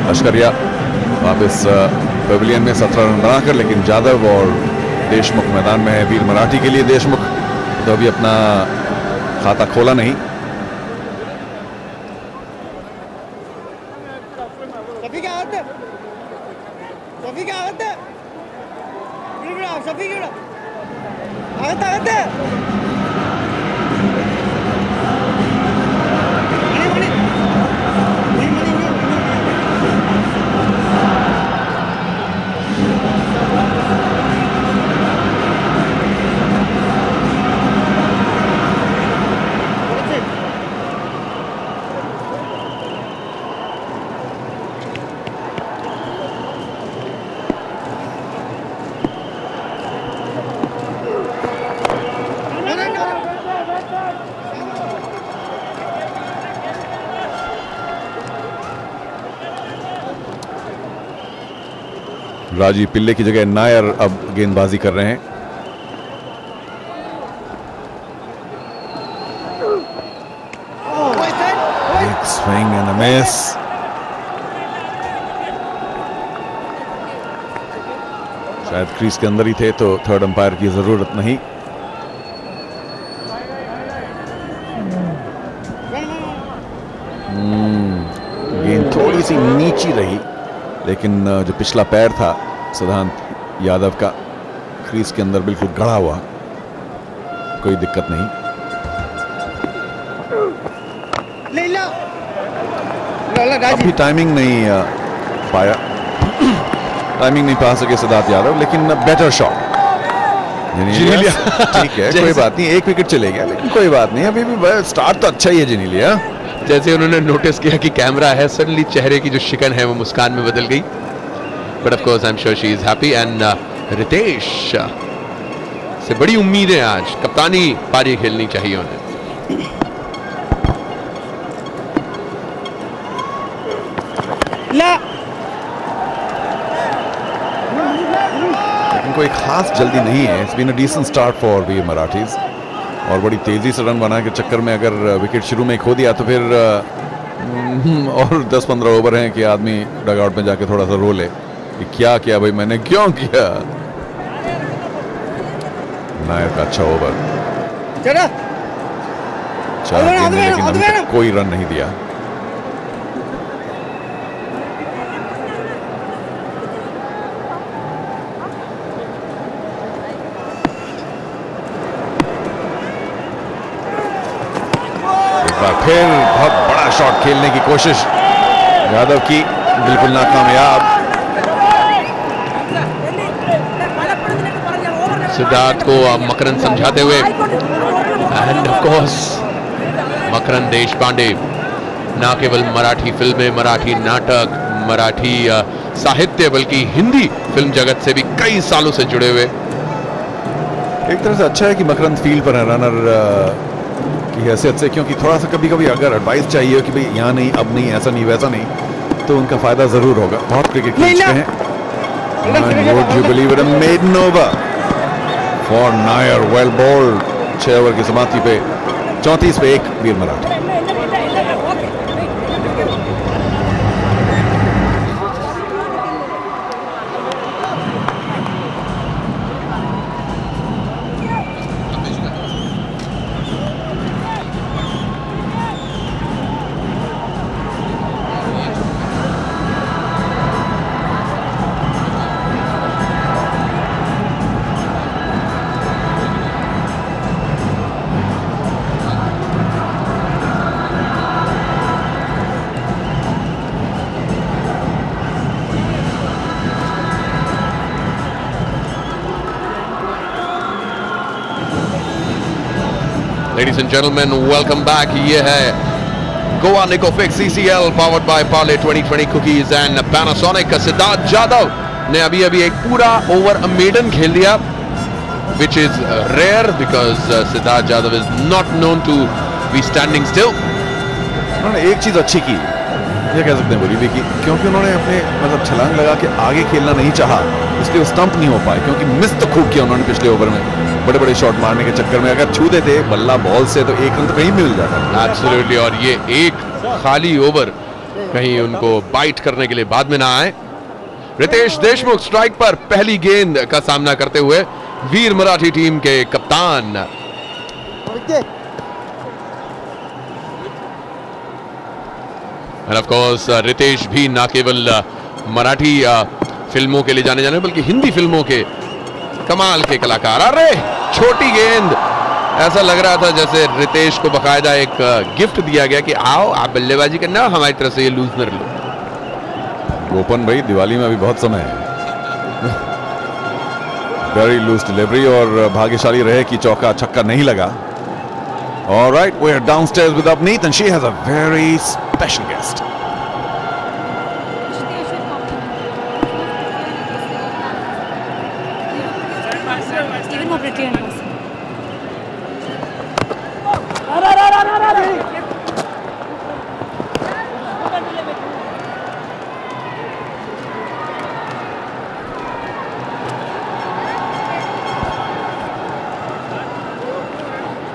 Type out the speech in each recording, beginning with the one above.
लश्करिया वापस पेविलियन में 17 रन बनाकर, लेकिन जादव और देशमुख मैदान में है। वीर मराठी के लिए देशमुख तो अभी अपना खाता खोला नहीं। राजीव पिल्ले की जगह नायर अब गेंदबाजी कर रहे हैं। एक स्विंग एंड अ मिस। शायद क्रीज के अंदर ही थे तो थर्ड अंपायर की जरूरत नहीं। गेंद थोड़ी सी नीची रही, लेकिन जो पिछला पैर था सिद्धांत यादव का क्रीज के अंदर बिल्कुल गड़ा हुआ, कोई दिक्कत नहीं। अभी टाइमिंग नहीं पाया, टाइमिंग नहीं पा सके सिद्धांत यादव, लेकिन बेटर शॉट जिनीलिया। ठीक है, कोई बात नहीं, एक विकेट चले गया, लेकिन कोई बात नहीं, अभी भी स्टार्ट तो अच्छा ही है जिनीलिया। जैसे उन्होंने नोटिस किया कि कैमरा है, सडनली चेहरे की जो शिकन है वो मुस्कान में बदल गई। But of course I am sure she is happy. And Ritesh से बड़ी उम्मीद है, आज कप्तानी पारी खेलनी चाहिए उन्हें। लेकिन कोई खास जल्दी नहीं है। It's been a decent start for Veer Marathis, और बड़ी तेजी से रन बनाने के चक्कर में अगर विकेट शुरू में खो दिया तो फिर और 10-15 ओवर हैं कि आदमी डगआउट में जाके थोड़ा सा रो ले कि क्या किया भाई, मैंने क्यों किया। नायर का अच्छा ओवर, लेकिन अभी तक कोई रन नहीं दिया। फिर बहुत बड़ा शॉट खेलने की कोशिश यादव की, बिल्कुल नाकामयाब। सिद्धार्थ को अब मकरंद समझाते हुए, एंड ऑफ कोर्स मकरंद देशपांडे ना केवल मराठी फिल्में, मराठी नाटक, मराठी साहित्य, बल्कि हिंदी फिल्म जगत से भी कई सालों से जुड़े हुए। एक तरह से अच्छा है कि मकरंद फील्ड पर है रनर की हैसियत से, क्योंकि थोड़ा सा कभी कभी अगर एडवाइस चाहिए कि भाई यहाँ नहीं, अब नहीं, ऐसा नहीं, वैसा नहीं, तो उनका फायदा जरूर होगा। बहुत क्रिकेट खेल चुके हैं। Would you believe it, a maiden over for Nair, well bowled। 6 over की समाप्ति पे 34 पे 1 वीर Marathi. Ladies and gentlemen, welcome back. ये है Goa निकोफिक CCL powered by Parle 2020 cookies and Panasonic। Siddharth Yadav ने अभी एक पूरा ओवर मेडन खेल दिया, which is rare because Siddharth Yadav is not known to be standing still। उन्होंने एक चीज अच्छी की, ये कह सकते हैं बोली भी की, क्योंकि उन्होंने अपने मतलब छलांग लगा के आगे खेलना नहीं चाहा, इसलिए स्टंप नहीं हो पाए, क्योंकि मिस तो खूब किया उन्होंने पिछले ओवर में। बड़े बड़े शॉट मारने के चक्कर में अगर छू देते बल्ला बॉल से तो 1 रन तो कहीं मिल जाता। एब्सोल्युटली। और ये एक खाली ओवर कहीं उनको बाइट करने के लिए बाद में ना आए। रितेश देशमुख स्ट्राइक पर पहली गेंद का सामना करते हुए वीर मराठी टीम के कप्तान। ऑफ कोर्स रितेश भी ना केवल मराठी फिल्मों के लिए जाने जाने बल्कि हिंदी फिल्मों के कमाल के कलाकार। अरे छोटी गेंद, ऐसा लग रहा था जैसे रितेश को बकायदा एक गिफ्ट दिया गया कि आओ आप बल्लेबाजी करना, हमारी तरफ से ये लूजनर लो। गोपन भाई, दिवाली में अभी बहुत समय है। वेरी लूज डिलीवरी और भाग्यशाली रहे कि चौका छक्का नहीं लगा। All right, we're downstairs with Avneet and she has a very special guest. Even more pretty in person.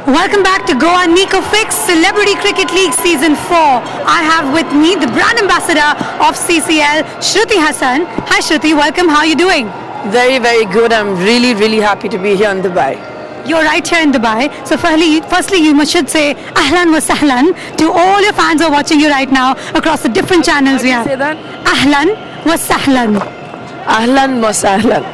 Welcome back to Goa Nico Fix Celebrity Cricket League Season 4. I have with me the brand ambassador of CCL, Shruti Hassan. Hi Shruti, welcome. How are you doing? Very, very good. I'm really happy to be here in Dubai. You're right here in Dubai. So firstly, you should say Ahlan wa Sahlan to all your fans who are watching you right now across the different channels we have. Say that? Ahlan wa Sahlan. Ahlan wa sahlan.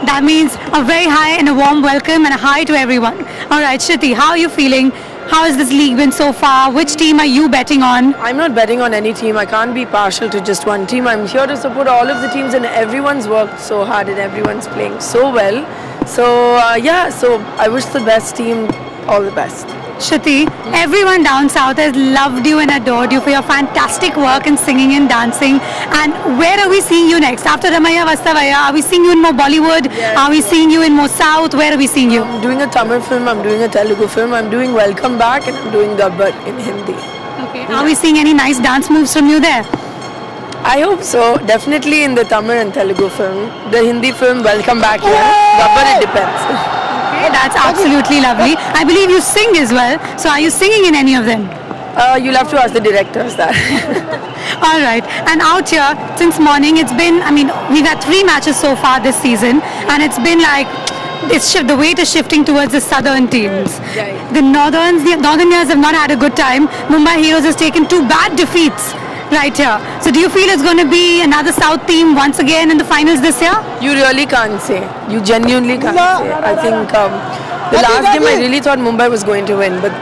That means a very high and a warm welcome and a hi to everyone. All right, Shruti, how are you feeling? How has this league been so far? Which team are you betting on? I'm not betting on any team. I can't be partial to just one team. I'm here to support all of the teams, and everyone's worked so hard and everyone's playing so well. So so I wish the best team all the best. Shruti, everyone down south has loved you and adored you for your fantastic work in singing and dancing. And where are we seeing you next? After Ramaya Vastavaya, are we seeing you in more Bollywood? Yes. Are we seeing you in more south? Where are we seeing you? I'm doing a Tamil film, I'm doing a Telugu film, I'm doing Welcome Back, and I'm doing Gabbar in Hindi. Okay. Are we seeing any nice dance moves from you there? I hope so. Definitely in the Tamil and Telugu film. The Hindi film, Welcome Back, yes. Gabbar, it depends. Okay, that's absolutely lovely. I believe you sing as well. So are you singing in any of them? You'll have to ask the directors that. All right. And out here, since morning, it's been, we've had 3 matches so far this season. And it's been like, the weight is shifting towards the southern teams. Right. The northerners have not had a good time. Mumbai Heroes has taken 2 bad defeats right here. So do you feel it's going to be another south team once again in the finals this year? You really can't say. You genuinely can't say. I think the last game I really thought Mumbai was going to win, but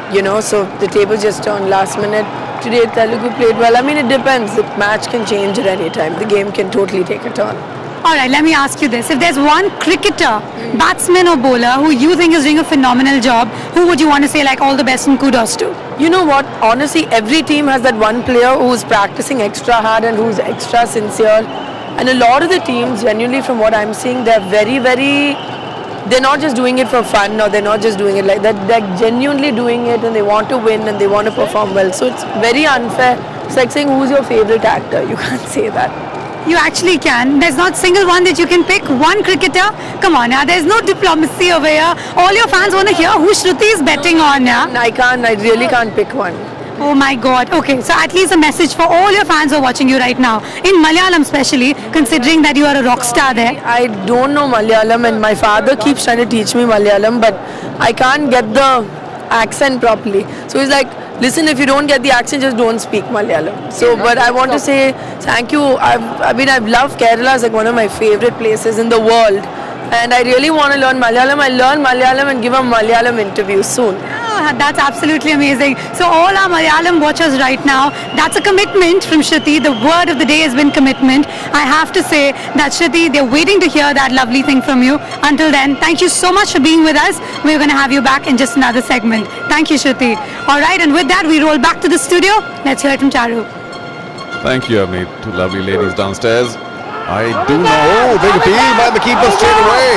so the table just turned last minute. Today Telugu played well. It depends. The match can change at any time. The game can totally take a turn. All right, let me ask you this. If there's one cricketer, batsman or bowler who you think is doing a phenomenal job, who would you want to say like all the best and kudos to? You know what? Honestly, every team has that one player who's practicing extra hard and who's extra sincere. And a lot of the teams, genuinely from what I'm seeing, they're very, they're not just doing it for fun, or they're not just doing it like that. They're genuinely doing it and they want to win and they want to perform well. So it's very unfair. It's like saying who's your favorite actor. You can't say that. You actually can. There's not single one that you can pick. One cricketer. Come on, now. There's no diplomacy over here. All your fans want to hear who Shruti is betting on, yeah? I really can't pick one. Oh my God. Okay, so at least a message for all your fans who are watching you right now. In Malayalam especially, considering that you are a rock star there. I don't know Malayalam and my father keeps trying to teach me Malayalam, but I can't get the accent properly. So he's like, listen, if you don't get the accent, just don't speak Malayalam. So, but I want to say thank you. I've loved Kerala. It's like one of my favorite places in the world. And I really want to learn Malayalam. I'll learn Malayalam and give a Malayalam interview soon. Oh, that's absolutely amazing. So all our Malayalam watchers right now, that's a commitment from Shruti. The word of the day has been commitment. I have to say that Shruti, they're waiting to hear that lovely thing from you. Until then, thank you so much for being with us. We're going to have you back in just another segment. Thank you, Shruti. All right, and with that, we roll back to the studio. Let's hear it from Charu. Thank you, Avneet. 2 lovely ladies downstairs. I do know. Oh, big appeal by the keeper straight away.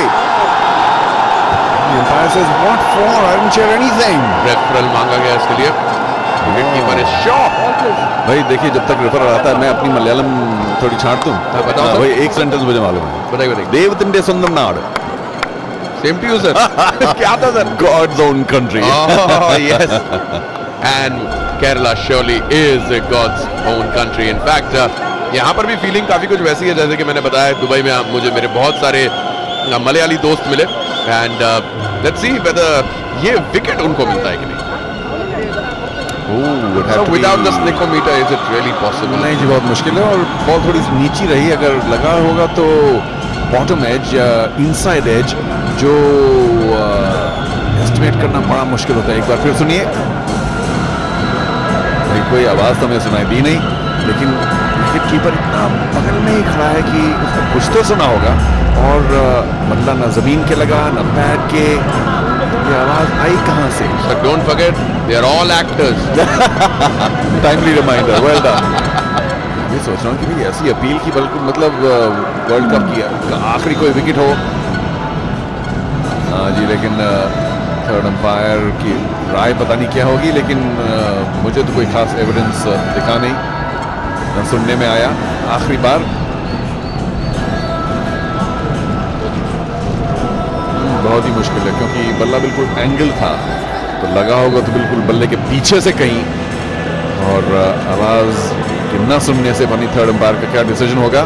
The umpire says, what for? I didn't share anything. Referral मांगा गया इसके लिए. Wicket keeper is shot. भाई देखिए, जब तक refer आता है मैं अपनी मलयालम थोड़ी छांटता हूँ. बताओ भाई एक सेंटेंस मुझे मालूम है. बताइए. देवतिंडे सुंदर नाड. Same to you sir. क्या था sir? God's own country. Oh, yes. and Kerala surely is God's own country. In fact, यहाँ पर भी फीलिंग काफी कुछ वैसी है जैसे कि मैंने बताया दुबई में मुझे मेरे बहुत सारे मलयाली दोस्त मिले एंड लेट्स सी वेदर ये विकेट उनको मिलता है कि नहीं. So without the snickometer, is it really possible? नहीं जी, बहुत मुश्किल है और बॉल थोड़ी सी नीची रही. अगर लगा होगा तो बॉटम एज या इनसाइड एज जो एस्टिमेट करना बड़ा मुश्किल होता है. एक बार फिर सुनिए. कोई आवाज तो हमें सुनाई दी नहीं, लेकिन विकेट कीपर इतना बगल में ही खड़ा है कि उसको कुछ तो सुना होगा. और बल्ला ना जमीन के लगा ना पैड के. ये आवाज आई कहां से? So don't forget, they are all actors. Timely reminder, well done. ये सोच रहा हूँ कि भाई ऐसी अपील की बल्कि मतलब वर्ल्ड कप की आखिरी कोई विकेट हो. हाँ जी, लेकिन थर्ड अंपायर की राय पता नहीं क्या होगी, लेकिन मुझे तो कोई खास एविडेंस दिखा नहीं, न सुनने में आया. आखिरी बार बहुत ही मुश्किल है क्योंकि बल्ला बिल्कुल एंगल था, तो लगा होगा तो बिल्कुल बल्ले के पीछे से कहीं. और आवाज के न सुनने से बनी थर्ड अंपायर का क्या डिसीजन होगा.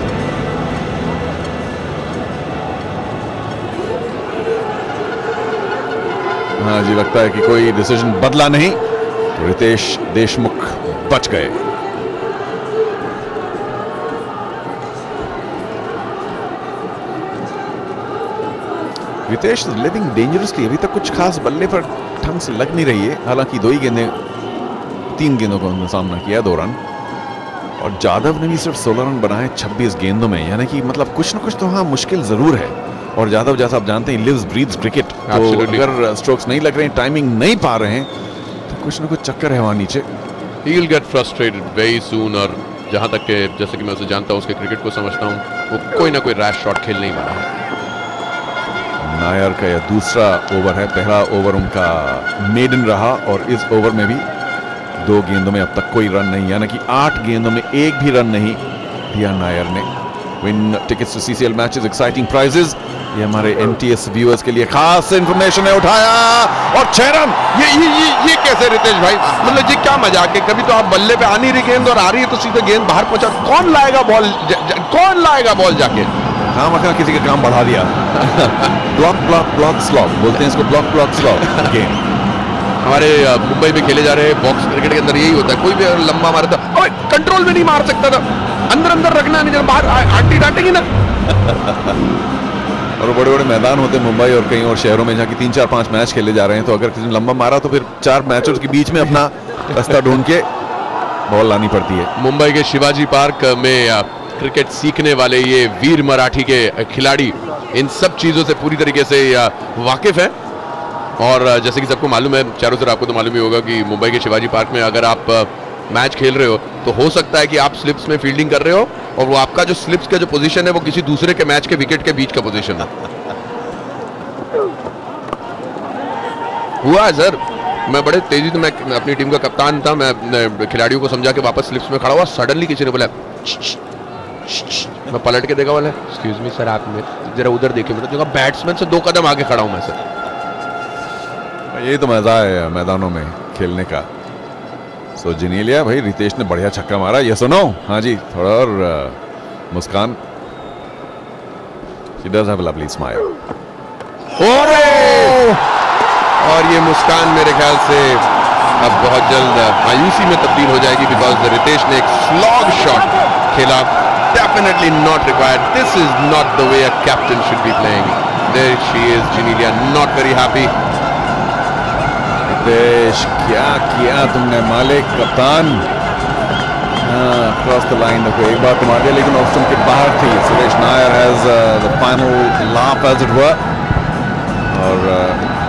हाँ जी, लगता है कि कोई डिसीजन बदला नहीं, तो रितेश देशमुख बच गए. Ritesh living dangerously. अभी तक कुछ खास बल्ले पर ढंग से लग नहीं रही है. हालांकि 3 गेंदों का उन्होंने सामना किया, 2 रन. और जादव ने भी सिर्फ 16 रन बनाए 26 गेंदों में. यानी कि मतलब कुछ ना कुछ तो हाँ मुश्किल जरूर है. और जादव जैसा आप जानते हैं लिव्स ब्रीथ्स क्रिकेट, तो अगर स्ट्रोक्स नहीं लग रहे हैं, टाइमिंग नहीं पा रहे हैं, तो कुछ ना कुछ चक्कर है वहां नीचे. He will get frustrated very soon. और जहां तक के जैसे कि मैं उसे जानता हूं, उसके क्रिकेट को समझता हूं, वो कोई ना कोई रैश शॉट खेल नहीं पा रहा. नायर का यह दूसरा ओवर है. पहला ओवर उनका मेडन रहा और इस ओवर में भी 2 गेंदों में अब तक कोई रन नहीं, यानी कि 8 गेंदों में एक भी रन नहीं दिया नायर ने. Win tickets to CCL matches, exciting prizes, ये हमारे एमटीएस व्यूअर्स के लिए खास इंफॉर्मेशन है. उठाया और 6 रन. ये कैसे रितेश भाई, मतलब ये क्या मजाक है. कभी तो आप बल्ले पे आ नहीं रही गेंद और आ रही है तो सीधे गेंद बाहर पहुंचा. कौन लाएगा बॉल, कौन लाएगा बॉल जाके. हाँ मखा किसी का काम बढ़ा दिया. ब्लॉक ब्लॉक ब्लॉक स्लॉप बोलते हैं इसको, ब्लॉक ब्लॉक स्लॉप गेम. हमारे मुंबई में खेले जा रहे बॉक्स क्रिकेट के अंदर यही होता है. कोई भी लंबा मारे तो कंट्रोल में नहीं मार सकता था, अंदर रखना नहीं, जब बाहर आंटी डांटेगी ना. और बड़े बड़े मैदान होते हैं मुंबई और कई और शहरों में जहाँ की 3, 4, 5 मैच खेले जा रहे हैं, तो अगर किसी ने लंबा मारा तो फिर 4 मैचों के बीच में अपना रास्ता ढूंढ के बॉल लानी पड़ती है. मुंबई के शिवाजी पार्क में क्रिकेट सीखने वाले ये वीर मराठी के खिलाड़ी इन सब चीजों से पूरी तरीके से वाकिफ है. और जैसे कि सबको मालूम है, चारों तरफ आपको तो मालूम ही होगा कि मुंबई के शिवाजी पार्क में अगर आप मैच खेल रहे हो तो हो सकता है कि आप स्लिप्स में फील्डिंग कर रहे हो और वो आपका जो स्लिप्स का जो पोजीशन है वो किसी दूसरे के मैच के विकेट के बीच का पोजीशन है. हुआ है सर. मैं बड़े तेजी से, मैं अपनी टीम का कप्तान था, मैं खिलाड़ियों को समझा के वापस स्लिप्स में खड़ा हुआ, सडनली किसी ने बोला, मैं पलट के देखा, बोला एक्सक्यूज मी सर, आप जरा उधर देखिए. मैंने देखा बैट्समैन से 2 कदम आगे खड़ा हूं मैं सर. ये तो मजा है मैदानों में खेलने का. सो जिनीलिया भाई, रितेश ने बढ़िया छक्का मारा. ये सुनो, हाँ जी, थोड़ा और मुस्कान. She does have a lovely smile. और ये मुस्कान मेरे ख्याल से अब बहुत जल्द मायूसी में तब्दील हो जाएगी, बिकॉज रितेश ने एक स्लॉग शॉट खेला. Definitely not required. This is not the way a captain should be playing. There she is, Genelia not very happy. Ritesh, क्या किया तुमने मालिक, कप्तान. Cross the line. एक बार तो मार दिया लेकिन ऑफ स्टंप के बाहर थी. Suresh Nair has the final laugh as it were. और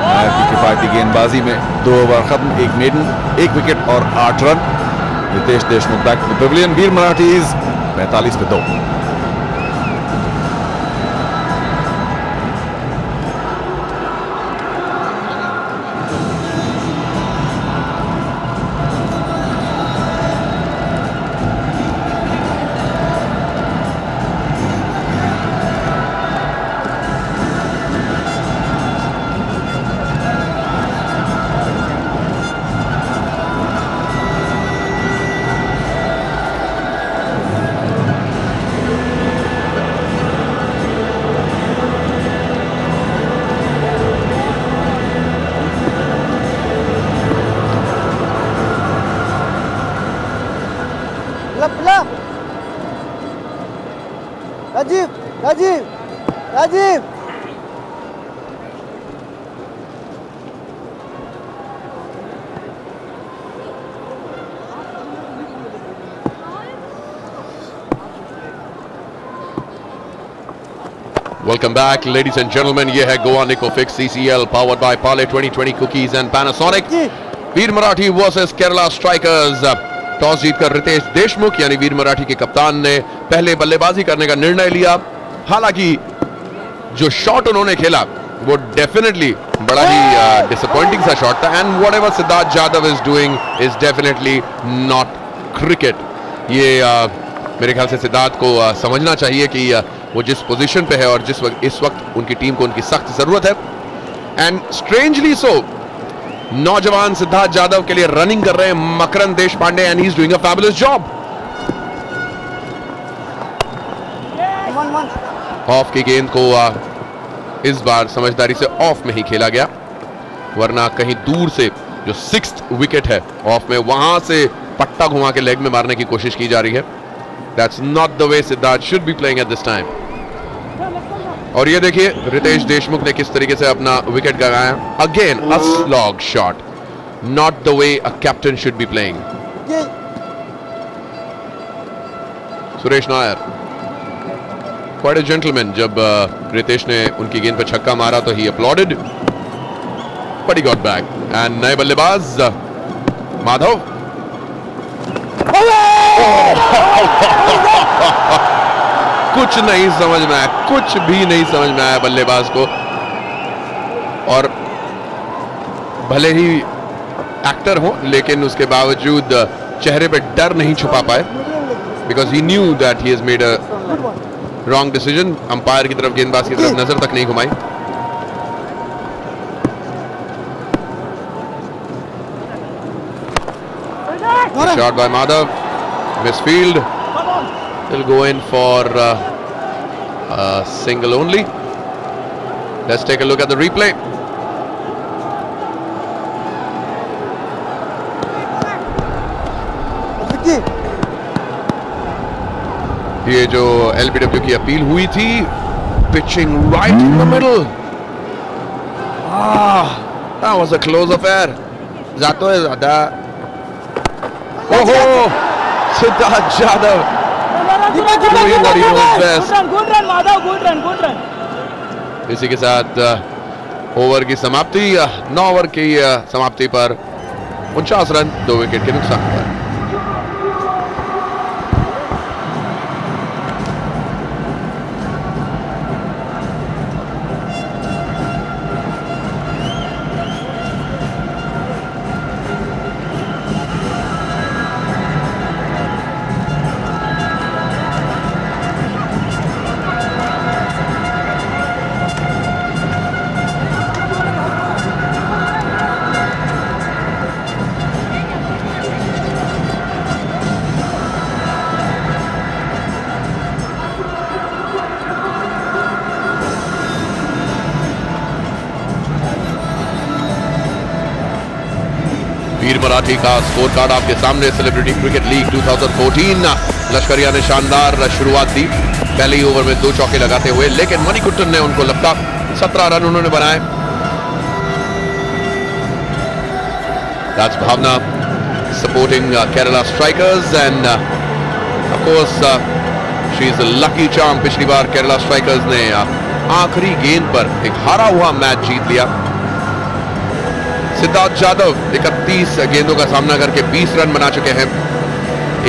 नायर की किफायती गेंदबाजी में 2 ओवर खत्म, 1 मेडन, 1 विकेट और 8 run. Riteish Deshmukh back to the pavilion. Veer Marathis 45 पे 2. Rajiv Rajiv Rajiv Welcome back, ladies and gentlemen. ये है गोवा निकोफिक्स CCL powered by Parle 2020 cookies and Panasonic. Veer Marathi versus Kerala strikers. Toss जीतकर रितेश देशमुख यानी वीर मराठी के कप्तान ने पहले बल्लेबाजी करने का निर्णय लिया. हालांकि जो शॉट उन्होंने खेला वो डेफिनेटली बड़ा ही डिसअपॉइंटिंग सा शॉट था. And whatever Siddharth Jadhav is doing is definitely not cricket. ये मेरे ख्याल से सिद्धार्थ को समझना चाहिए कि वो जिस पोजीशन पे है और जिस वक्त इस वक्त उनकी टीम को उनकी सख्त जरूरत है. एंड स्ट्रेंजली सो नौजवान सिद्धार्थ जाधव के लिए रनिंग कर रहे हैं Makarand Deshpande and he is doing a fabulous job. Off की गेंद को इस बार समझदारी से ऑफ में ही खेला गया, वरना कहीं दूर से जो 6th विकेट है ऑफ में वहां से पट्टा घुमा के लेग में मारने की कोशिश की जा रही है. That's not the way Siddharth should be playing at this time. और ये देखिए रितेश देशमुख ने किस तरीके से अपना विकेट गंवाया. Again a slog shot. Not the way a captain should be playing. Suresh Nair quite a gentleman. जब रितेश ने उनकी गेंद पर छक्का मारा तो he applauded, but he got back. And नए बल्लेबाज माधव. कुछ नहीं समझ में आया, कुछ भी नहीं समझ में आया बल्लेबाज को. और भले ही एक्टर हो लेकिन उसके बावजूद चेहरे पे डर नहीं छुपा पाए, because he knew that he has made a wrong decision. Umpire की तरफ, गेंदबाज की तरफ नजर तक नहीं घुमाई. Shot bye Madhav, misfield. They'll go in for a single only. Let's take a look at the replay. ये जो LBW की अपील हुई थी, pitching right in the middle. That was a close affair. जातो है ज़्यादा. ओहो, Siddharth Jadhav doing what he knows best. Good run, Madhav. Good run. इसी के साथ ओवर की समाप्ति. 9 ओवर की समाप्ति पर 49 रन 2 विकेट के नुकसान पर. वीर मराठी का स्कोर कार्ड आपके सामने. Celebrity cricket league 2014. लश्करिया ने शानदार शुरुआत दी पहले ही ओवर में 2 चौके लगाते हुए, लेकिन मणिकुट्टन ने उनको लगता 17 रन उन्होंने बनाए. That's Bhavna supporting Kerala strikers and of course she is a lucky charm. पिछली बार केरला स्ट्राइकर्स ने आखिरी गेंद पर एक हारा हुआ मैच जीत लिया. सिद्धार्थ जाधव 31 गेंदों का सामना करके 20 रन बना चुके हैं.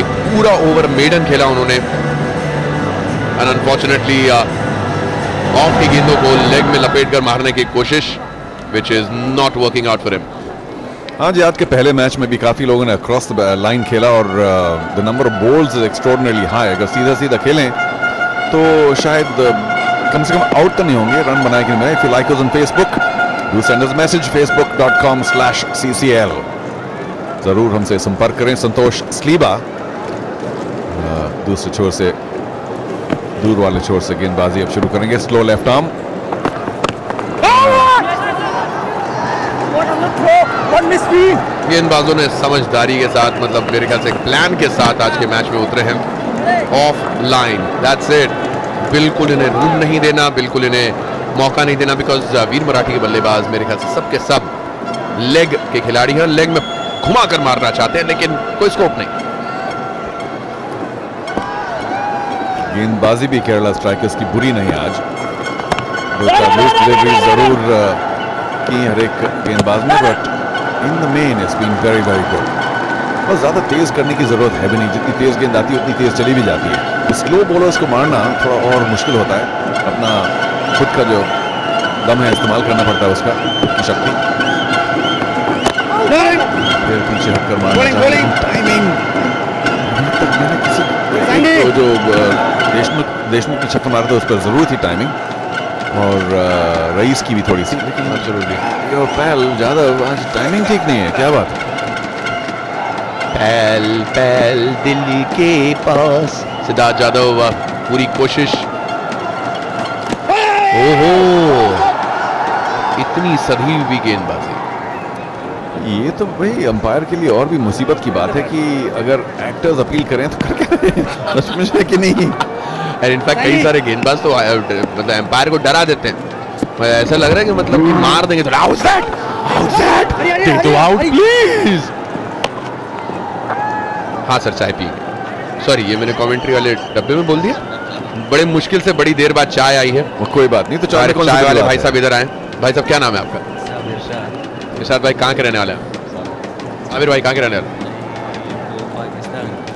एक पूरा ओवर मेडन खेला उन्होंने एंड अनफॉर्चुनेटली ऑफ की गेंदों को लेग में लपेटकर मारने की कोशिश, which is not working out for him. हाँ जी, आज के पहले मैच में भी काफी लोगों ने अक्रॉस द लाइन खेला और the number of balls is extraordinarily high. अगर सीधा सीधा खेलें तो शायद कम से कम आउट तो नहीं होंगे, रन बनाए कि नहीं. If you like us on Facebook, do send us message facebook.com/ccl. जरूर हमसे संपर्क करें. संतोष स्लीबा दूसरे छोर से, दूर वाले छोर से गेंदबाजी अब शुरू करेंगे. Slow left arm. गेंदबाजों ने समझदारी के साथ, मतलब मेरे ख्याल से एक प्लान के साथ आज के मैच में उतरे हैं. Of line, that's it. बिल्कुल इन्हें रूम नहीं देना, बिल्कुल इन्हें मौका नहीं देना, बिकॉज वीर मराठी के बल्लेबाज मेरे ख्याल से सबके सब लेग के खिलाड़ी हैं, लेग में घुमा कर मारना चाहते हैं, लेकिन कोई स्कोप नहीं। गेंदबाजी भी केरला स्ट्राइकर्स की बुरी नहीं आज, डिलीवरी जरूर की हर एक गेंदबाज ने, but in the main it's been very very good. बस ज्यादा तेज करने की जरूरत है भी नहीं, जितनी तेज गेंद आती है उतनी तेज चली भी जाती है। स्लो बॉलर्स को मारना थोड़ा और मुश्किल होता है, अपना खुद का जो दम है इस्तेमाल करना पड़ता है, उसका खुद की शक्ति। फिर पीछे हटकर मारना चाहिए, टाइमिंग तो जो देशमुख की छक्का मारते उस पर जरूर थी टाइमिंग, और रईस की भी थोड़ी सी, लेकिन अब जरूरी है। और पहल यादव आज टाइमिंग ठीक नहीं है, क्या बात है। पहल दिल्ली के पास, सिद्धार्थ यादव पूरी कोशिश। ओहो, इतनी सधी हुई गेंदबाजी। ये तो भाई अंपायर के लिए और भी मुसीबत की बात है कि अगर एक्टर्स अपील करें तो करके सचमुच है कि नहीं। और इनफैक्ट कई सारे गेंदबाज तो मतलब एम्पायर को डरा देते हैं, ऐसा लग रहा है कि मतलब कि मार देंगे तो आउट प्लीज। हाँ सर, चाय पी। सॉरी, ये मैंने कमेंट्री वाले डब्बे में बोल दिया। बड़े मुश्किल से बड़ी देर बाद चाय आई है। कोई बात नहीं, तो चाय वाले भाई साहब इधर आए। भाई साहब क्या नाम है आपका? इरशाद भाई कहाँ के रहने वाले हैं? आमिर भाई कहाँ के रहने वाले?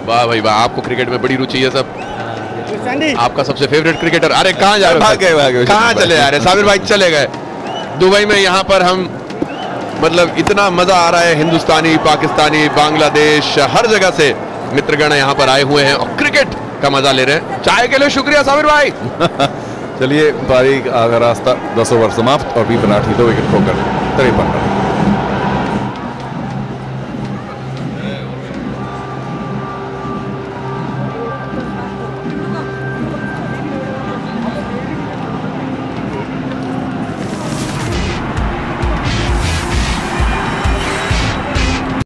वाह भाई वाह, आपको क्रिकेट में बड़ी रुचि है सब। आपका सबसे फेवरेट क्रिकेटर? अरे कहाँ जा रहे हो? कहाँ चले जा रहे? साबिर भाई चले गए दुबई में। यहाँ पर हम मतलब इतना मजा आ रहा है, हिंदुस्तानी, पाकिस्तानी, बांग्लादेश, हर जगह से मित्रगण यहाँ पर आए हुए हैं और क्रिकेट का मजा ले रहे हैं। चाय के लिए शुक्रिया साबिर भाई। चलिए, पारी का रास्ता 10 ओवर समाप्त और बी मराठी 2 विकेट खोकर 53 रन।